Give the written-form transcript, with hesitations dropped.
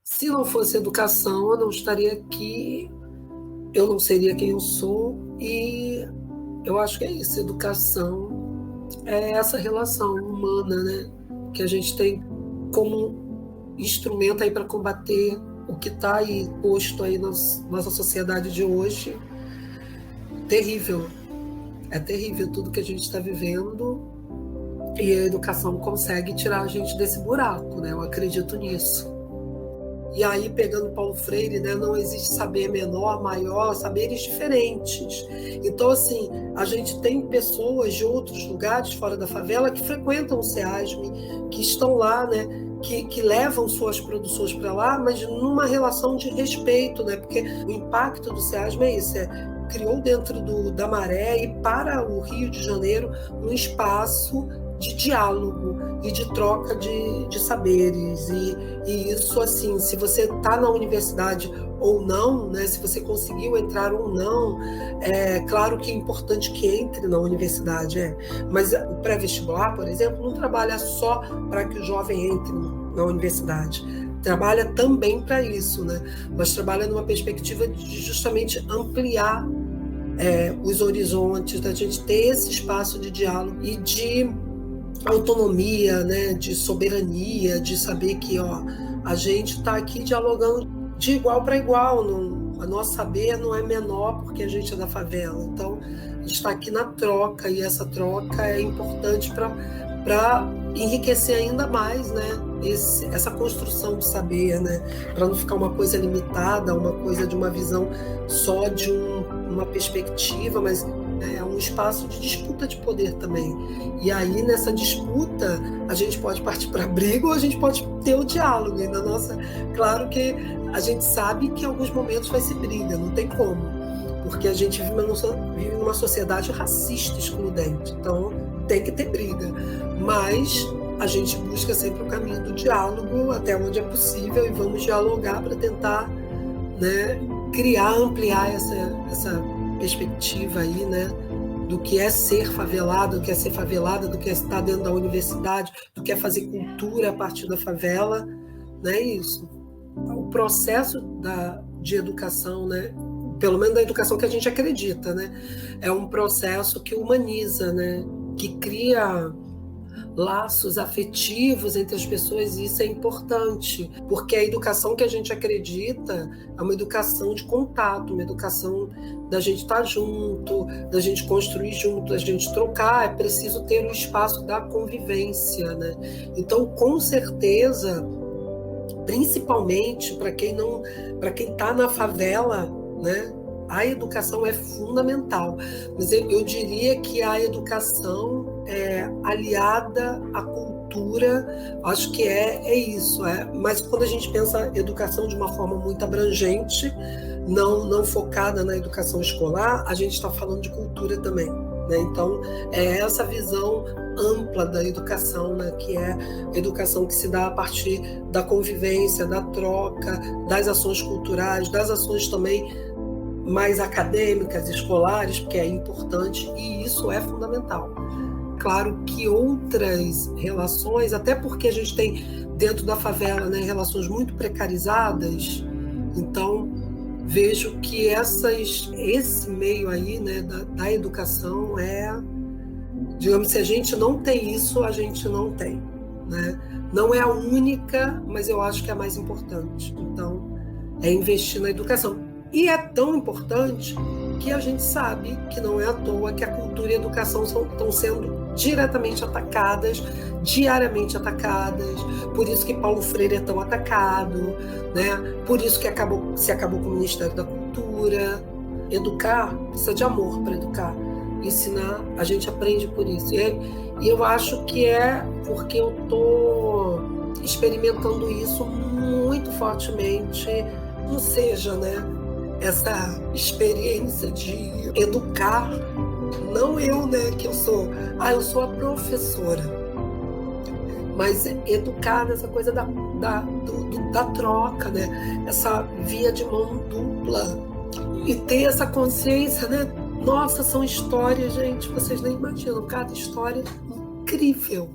Se não fosse educação, eu não estaria aqui, eu não seria quem eu sou, e eu acho que é isso, educação é essa relação humana, né, que a gente tem como instrumento aí para combater o que está aí posto aí na nossa sociedade de hoje. Terrível, é terrível tudo que a gente está vivendo, e a educação consegue tirar a gente desse buraco, né, eu acredito nisso. E aí, pegando Paulo Freire, né, não existe saber menor, maior, saberes diferentes. Então, assim, a gente tem pessoas de outros lugares fora da favela que frequentam o SEASM, que estão lá, né, que levam suas produções para lá, mas numa relação de respeito, né, porque o impacto do SEASM é isso, criou dentro da Maré e para o Rio de Janeiro um espaço de diálogo e de troca de saberes, e isso, assim, se você está na universidade ou não, né, se você conseguiu entrar ou não, é claro que é importante que entre na universidade, mas o pré-vestibular, por exemplo, não trabalha só para que o jovem entre na universidade, trabalha também para isso, né, mas trabalha numa perspectiva de justamente ampliar os horizontes, da gente ter esse espaço de diálogo e de autonomia, né, de soberania, de saber que a gente está aqui dialogando de igual para igual, a nosso saber não é menor porque a gente é da favela, então a gente está aqui na troca, e essa troca é importante para enriquecer ainda mais, né, essa construção de saber, né, para não ficar uma coisa limitada, uma coisa de uma visão só de uma perspectiva, mas é um espaço de disputa de poder também. E aí, nessa disputa, a gente pode partir para a briga ou a gente pode ter o diálogo. E claro que a gente sabe que em alguns momentos vai ser briga, não tem como, porque a gente vive numa sociedade racista, excludente, então tem que ter briga. Mas a gente busca sempre o caminho do diálogo até onde é possível e vamos dialogar para tentar, né, ampliar essa perspectiva aí, né, do que é ser favelado, do que é ser favelada, do que é estar dentro da universidade, do que é fazer cultura a partir da favela, né, isso. O processo de educação, né, pelo menos da educação que a gente acredita, né, é um processo que humaniza, né, que cria laços afetivos entre as pessoas, e isso é importante, porque a educação que a gente acredita é uma educação de contato, uma educação da gente estar junto, da gente construir junto, da gente trocar, é preciso ter o espaço da convivência, né? Então, com certeza, principalmente para quem está na favela, né, a educação é fundamental, mas eu diria que a educação aliada à cultura, acho que é isso, mas quando a gente pensa educação de uma forma muito abrangente, não focada na educação escolar, a gente está falando de cultura também, né? Então, é essa visão ampla da educação, né, que é educação que se dá a partir da convivência, da troca, das ações culturais, das ações também mais acadêmicas, escolares, porque é importante, e isso é fundamental. Claro que outras relações, até porque a gente tem dentro da favela, né, relações muito precarizadas, então vejo que esse meio aí, né, da educação digamos, se a gente não tem isso, a gente não tem, né? Não é a única, mas eu acho que é a mais importante. Então, é investir na educação. E é tão importante que a gente sabe que não é à toa que a cultura e a educação estão sendo diretamente atacadas, diariamente atacadas, por isso que Paulo Freire é tão atacado, né? Por isso que se acabou com o Ministério da Cultura. Educar, precisa de amor para educar. Ensinar, a gente aprende por isso. E eu acho que é porque eu estou experimentando isso muito fortemente, ou seja, né, essa experiência de educar, não eu, né, que eu sou a professora, mas educar nessa coisa da troca, né, essa via de mão dupla, e ter essa consciência, né, nossa, são histórias, gente, vocês nem imaginam, cada história incrível.